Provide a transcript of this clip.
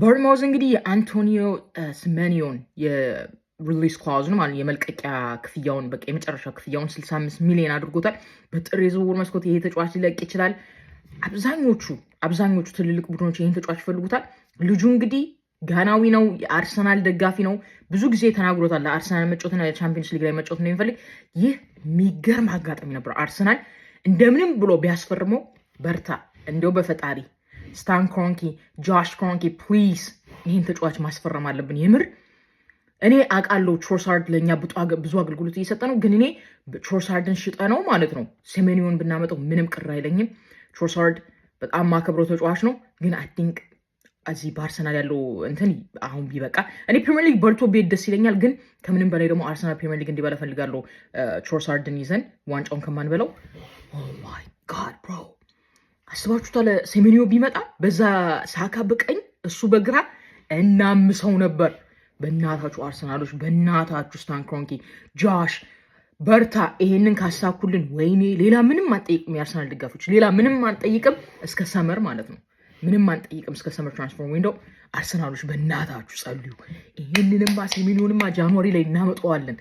ቦርንማውዝ እንግዲህ የአንቶኒዮ ሲሜኒዮን የሪሊስ ክላውዝ ነው ማለት የመልቀቂያ ክፍያውን በቃ የመጨረሻ ክፍያውን 65 ሚሊዮን አድርጎታል። በጥር የዝውውር መስኮት ይሄ ተጫዋች ሊለቅ ይችላል። አብዛኞቹ ትልልቅ ቡድኖች ይህን ተጫዋች ይፈልጉታል። ልጁ እንግዲህ ጋናዊ ነው፣ የአርሰናል ደጋፊ ነው። ብዙ ጊዜ ተናግሮታል ለአርሰናል መጫወትና የቻምፒየንስ ሊግ ላይ መጫወት ነው የሚፈልግ። ይህ የሚገርም አጋጣሚ ነበር። አርሰናል እንደምንም ብሎ ቢያስፈርመው በርታ እንደው በፈጣሪ ስታን ክሮንኪ፣ ጆሽ ክሮንኪ ፕሊዝ ይህን ተጫዋች ማስፈረም አለብን። የምር እኔ አውቃለሁ ትሮሳርድ ለእኛ ብዙ አገልግሎት እየሰጠ ነው፣ ግን እኔ ትሮሳርድን ሽጠ ነው ማለት ነው ሴሜኒዮን ብናመጠው ምንም ቅር አይለኝም። ትሮሳርድ በጣም ማከብረው ተጫዋች ነው፣ ግን አይ ቲንክ እዚህ በአርሰናል ያለው እንትን አሁን ቢበቃ። እኔ ፕሪሚየር ሊግ በልቶ ቤት ደስ ይለኛል፣ ግን ከምንም በላይ ደግሞ አርሰናል ፕሪሚየር ሊግ እንዲበላ ፈልጋለሁ። ትሮሳርድን ይዘን ዋንጫውን ከማንበለው። ኦ ማይ ጋድ ብሮ አስባችሁታል? ሴሜኒዮ ቢመጣ በዛ ሳካ በቀኝ እሱ በግራ እናምሰው ነበር። በእናታችሁ አርሰናሎች፣ በእናታችሁ ስታን ክሮንኪ፣ ጆሽ በርታ። ይሄንን ካሳኩልን ወይኔ ሌላ ምንም አንጠይቅም። የአርሰናል ደጋፊዎች ሌላ ምንም አንጠይቅም እስከ ሰመር ማለት ነው። ምንም አንጠይቅም እስከ ሰመር ትራንስፈር ዊንዶው። አርሰናሎች በእናታችሁ ጸልዩ። ይሄንንማ ሴሜኒዮንማ ጃንዋሪ ላይ እናመጣዋለን።